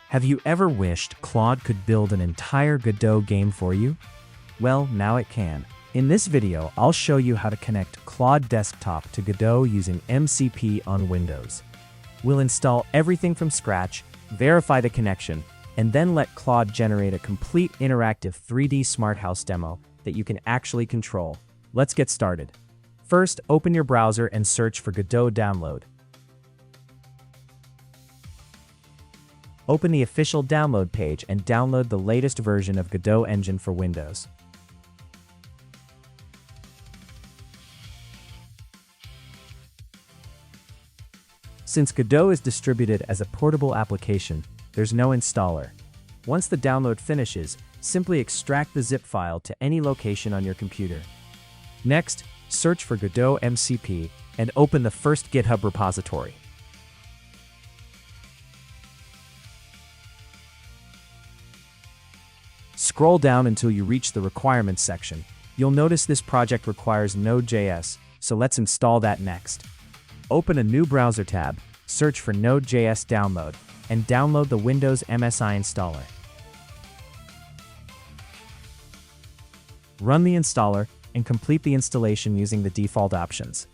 Have you ever wished Claude could build an entire Godot game for you? Well, now it can. In this video, I'll show you how to connect Claude Desktop to Godot using MCP on Windows. We'll install everything from scratch, verify the connection, and then let Claude generate a complete interactive 3D Smart House demo that you can actually control. Let's get started. First, open your browser and search for Godot download. Open the official download page and download the latest version of Godot Engine for Windows. Since Godot is distributed as a portable application, there's no installer. Once the download finishes, simply extract the zip file to any location on your computer. Next, search for Godot MCP and open the first GitHub repository. Scroll down until you reach the requirements section. You'll notice this project requires Node.js, so let's install that next. Open a new browser tab, search for Node.js download, and download the Windows MSI installer. Run the installer and complete the installation using the default options.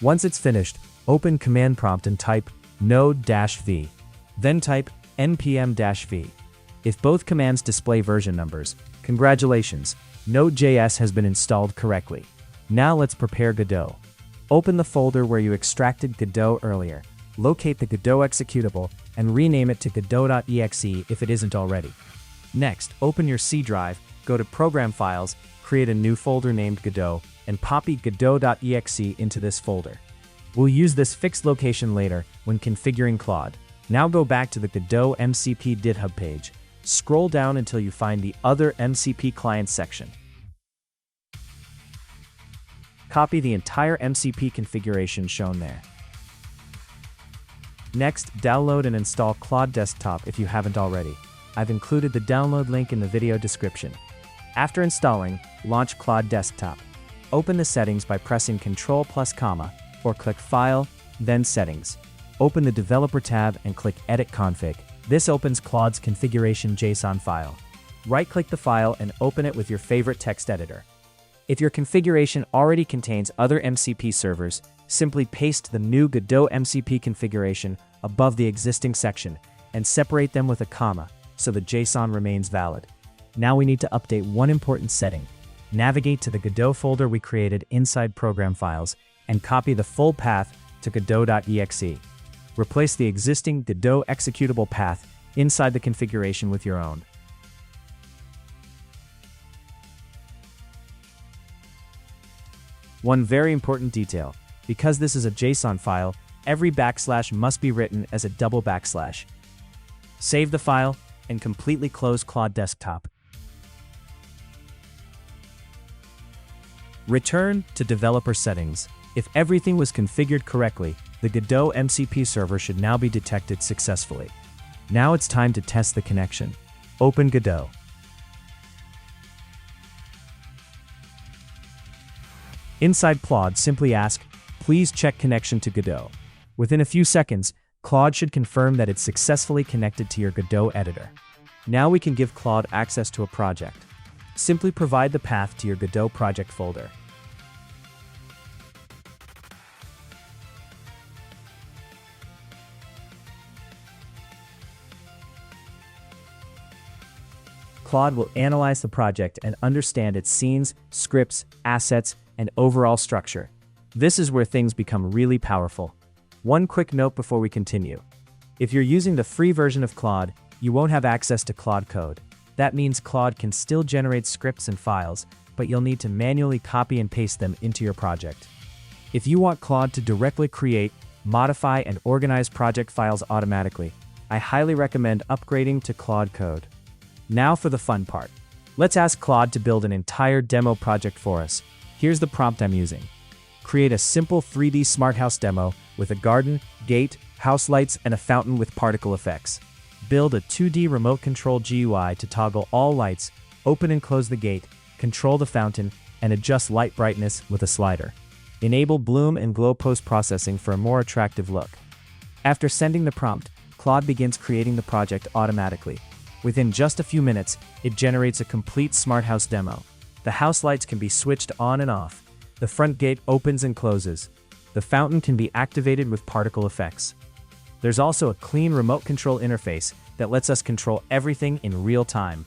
Once it's finished, open Command Prompt and type node-v. Then type npm-v. If both commands display version numbers, congratulations, Node.js has been installed correctly. Now let's prepare Godot. Open the folder where you extracted Godot earlier, locate the Godot executable, and rename it to Godot.exe if it isn't already. Next, open your C drive, go to Program Files, create a new folder named Godot, and copy Godot.exe into this folder. We'll use this fixed location later when configuring Claude. Now go back to the Godot MCP Github page. Scroll down until you find the Other MCP Clients section. Copy the entire MCP configuration shown there. Next, download and install Claude Desktop if you haven't already. I've included the download link in the video description. After installing, launch Claude Desktop. Open the settings by pressing Ctrl+, or click File, then Settings. Open the Developer tab and click Edit Config. This opens Claude's configuration JSON file. Right-click the file and open it with your favorite text editor. If your configuration already contains other MCP servers, simply paste the new Godot MCP configuration above the existing section and separate them with a comma so the JSON remains valid. Now we need to update one important setting. Navigate to the Godot folder we created inside Program Files and copy the full path to Godot.exe. Replace the existing Godot executable path inside the configuration with your own. One very important detail: because this is a JSON file, every backslash must be written as a double backslash. Save the file and completely close Claude Desktop. Return to Developer Settings. If everything was configured correctly, the Godot MCP server should now be detected successfully. Now it's time to test the connection. Open Godot. Inside Claude, simply ask, "Please check connection to Godot." Within a few seconds, Claude should confirm that it's successfully connected to your Godot editor. Now we can give Claude access to a project. Simply provide the path to your Godot project folder. Claude will analyze the project and understand its scenes, scripts, assets, and overall structure. This is where things become really powerful. One quick note before we continue. If you're using the free version of Claude, you won't have access to Claude Code. That means Claude can still generate scripts and files, but you'll need to manually copy and paste them into your project. If you want Claude to directly create, modify, and organize project files automatically, I highly recommend upgrading to Claude Code. Now for the fun part. Let's ask Claude to build an entire demo project for us. Here's the prompt I'm using. Create a simple 3D smart house demo with a garden, gate, house lights, and a fountain with particle effects. Build a 2D remote control GUI to toggle all lights, open and close the gate, control the fountain, and adjust light brightness with a slider. Enable bloom and glow post-processing for a more attractive look. After sending the prompt, Claude begins creating the project automatically. Within just a few minutes, it generates a complete smart house demo. The house lights can be switched on and off. The front gate opens and closes. The fountain can be activated with particle effects. There's also a clean remote control interface that lets us control everything in real time.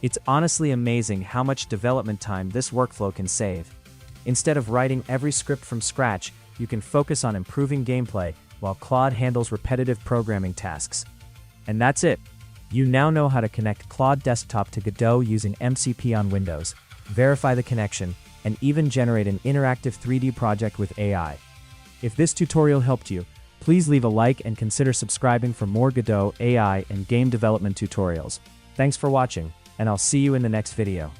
It's honestly amazing how much development time this workflow can save. Instead of writing every script from scratch, you can focus on improving gameplay while Claude handles repetitive programming tasks. And that's it. You now know how to connect Claude Desktop to Godot using MCP on Windows, verify the connection, and even generate an interactive 3D project with AI. If this tutorial helped you, please leave a like and consider subscribing for more Godot, AI, and game development tutorials. Thanks for watching, and I'll see you in the next video.